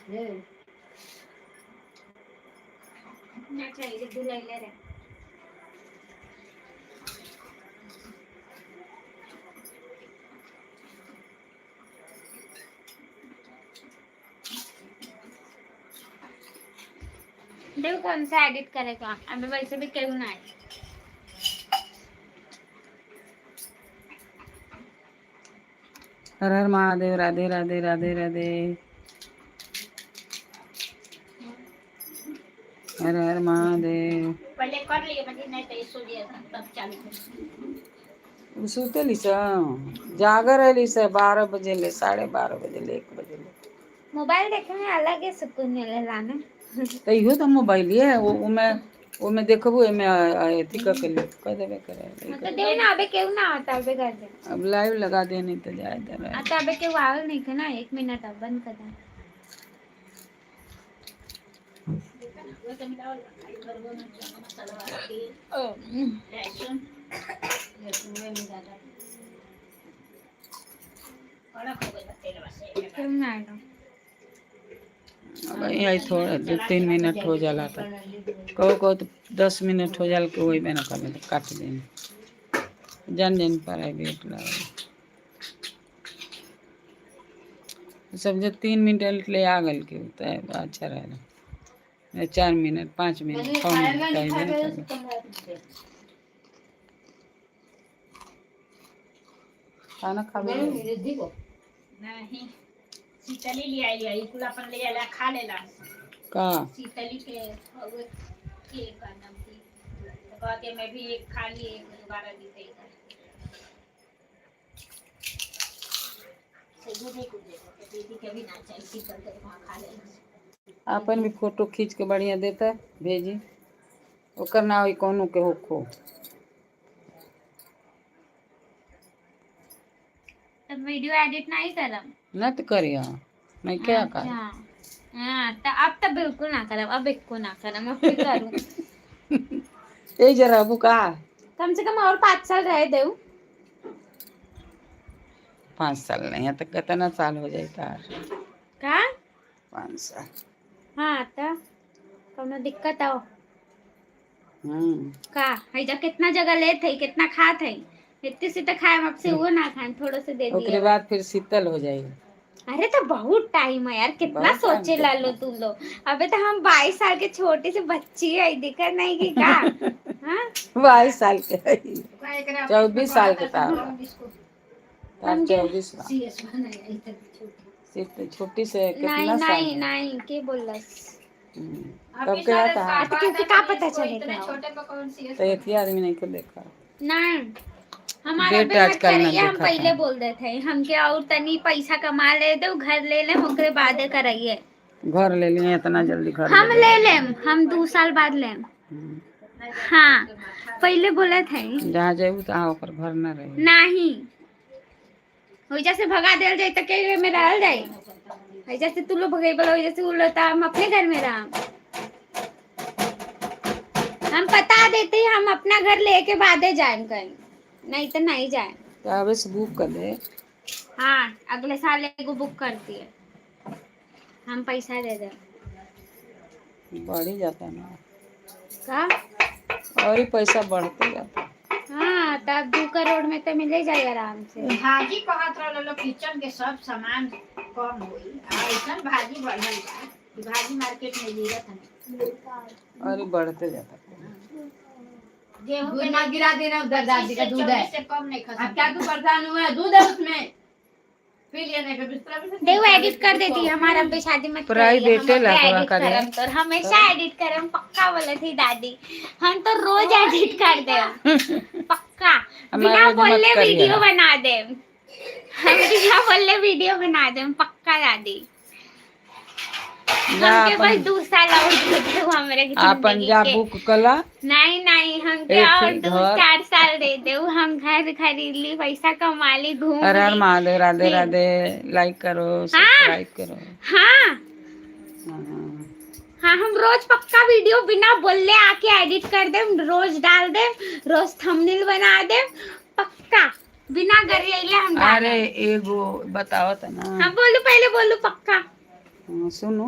देव कौन सा एडिट करेगा, अभी वैसे भी क्यों ना है। हर हर महादेव, राधे राधे राधे राधे, हर हर महादेव। पहले कर लिए बजे नहीं तो सो लिया था तब चालू सुतेली स जागर है स 12 बजे ले 12:30 बजे ले 1 बजे ले। मोबाइल देखने में अलग ही सुकून मिलेला ना। तो इहो तो मोबाइल है वो में देखबो एमे अथी क के ले कह देबे करे। तो देव ना अबे क्यों ना आता अबे कर दे। अब लाइव लगा दे नहीं तो जाए दे रहा आता अबे क्यों आवल नहीं थे ना 1 मिनट अब बंद कर दे। क्यों ना आएगा अब यही थोड़ा 2-3 मिनट हो जाला था कहो तो 10 मिनट हो जाला के वही बना कर काट देने जान प्राइवेट लगा सब जब 3 मिनट ले आ गल के तो अच्छा रहेगा 4 मिनट 5 मिनट 6 मिनट खाना खा नहीं शीतली ले आई कुल अपन ले आला खा लेला का शीतली के एक नाम थी तो कहते मैं भी एक खा ली एक दोबारा दी थी दीदी के भी ना चाहिए शीतल के वहाँ खा लेना। अपन भी फोटो खींच के बढ़िया देता भेजी ओकर ना होई कोनो के होखो तब वीडियो एडिट नहीं करम न तो करिया नहीं क्या कर हाँ तो अब तो बिल्कुल ना करम अब एक को ना करम अब फिर करूँ ए जरा बुका कम से कम और 5 साल रहे देव 5 साल नहीं है तो कितना साल हो जाता का 5 साल हाँ तो कोनो दिक्कत आओ का है जा कितना जगह ले थे कितना खा थे इतने से तो खाए आपसे वो ना खाए थोड़ा से दे दिया उसके बाद फिर शीतल हो जाएगी। अरे तो बहुत टाइम है यार कितना सोचे ला लो तुम लोग अबे तो हम 22 साल के छोटे से बच्ची है दिक्कत नहीं की का हाँ 22 साल के 24 साल के था 24 छोटी से कितना नहीं साल नहीं नहीं के बोल कब क्या था क्योंकि का पता चलेगा तो एक ही आदमी नहीं को देखा नहीं हमारा भी मत करिए हम पहले बोल देते थे हम क्या और तनी पैसा कमा ले दो घर ले ले ओकरे बाद कराइए घर ले लिए इतना जल्दी घर हम ले लेम हम 2 साल बाद लेम हाँ पहले बोले थे जहाँ जाए तो ओकर घर न रहे नहीं वजह से भगा देल जाए तो के में रहल जाए वजह से तू लोग भगे बोला वजह से उलटा हम अपने घर में रह हम बता देते हम अपना घर लेके बादे जाए कहीं नहीं तो नहीं जाए तो अब से बुक कर दे हाँ अगले साल एगो बुक करती है हम पैसा दे दे बढ़ ही जाता है ना का और ही पैसा बढ़ते जाता हाँ तब 2 करोड़ में तो मिले जाए आराम से भाजी कहत रहलो किचन के सब सामान कम होई ऐसा भाजी बढ़ल बा भाजी मार्केट में गिरत है और ही बढ़ते जाता गेहूं के ना गिरा देना उधर दादी का दूध है से कम नहीं खा क्या तू परेशान हुआ दूध है उसमें पी लेने के बिस्तर पे देखो एडिट कर देती है हमारा भी शादी में प्राइवेट लगा करे तो हमेशा एडिट करम पक्का बोले थी दादी हम तो रोज एडिट कर दे पक्का बिना बोले वीडियो बना दे हम बिना बोले वीडियो बना दे पक्का दादी हमके बस 2 साल और दे दो हमरे की अपन जा बुक कला नहीं नहीं हम क्या और 2-4 साल दे दो हम घर खरीद ली पैसा कमा ली घूम हर हर महादेव राधे राधे लाइक करो सब्सक्राइब करो हाँ हाँ हम रोज पक्का वीडियो बिना बोले आके एडिट कर दे रोज डाल दे रोज थंबनेल बना दे पक्का बिना गरियाले हम अरे एगो बताओ तो ना हाँ बोलू पहले बोलू पक्का सुनो,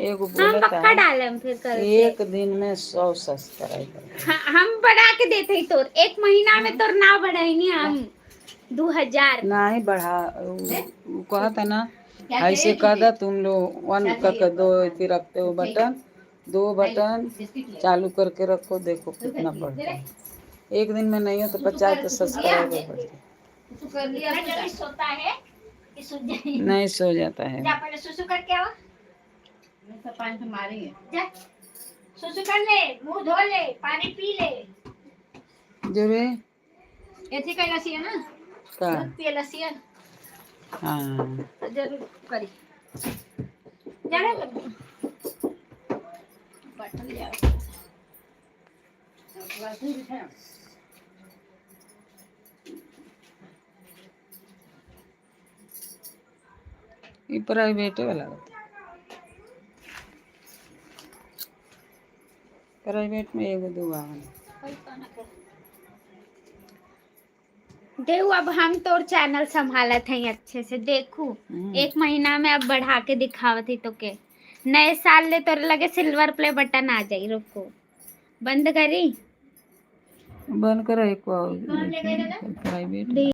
एगो हम बोलता पक्का है डाले हम फिर कल से। एक दिन में 100 सब्सक्राइबर। हम बढ़ा के देते ही तोर 1 महीना में तोर ना बढ़ाई नहीं हम 2000 नहीं बढ़ा वो कहता ना क्या ऐसे चाहिए कर तुझे? दो तुम लोग वन क्या करके चाहिए? दो इतनी रखते हो बटन, 2 बटन बिस्किट ले। चालू करके रखो, देखो कितना बढ़ता है। एक दिन में नहीं हो तो 50 तो सब्सक्राइबर बढ़ते। तू कर लिया इतना जल्दी सोता है कि सो जाए। नहीं सो जाता है। जा पहले सुसु करके आओ। मैं सब पानी से मारेंगे। जा सुसु कर ले, मुंह धो ले, पानी पी ले। जरूर ऐसे का लसी है ना? का दूध पिए लसिया हाँ तो जरूर करी। जाने बटन ले आओ। वैसे ही है। ये प्राइवेट वाला होता है। प्राइवेट में एगो दूगो देव अब हम तोर चैनल संभालत हैं अच्छे से देखू 1 महीना में अब बढ़ा के दिखावत ही तो के नए साल ले तोर लगे सिल्वर प्ले बटन आ जाई। रुको बंद करी बंद करो एक प्राइवेट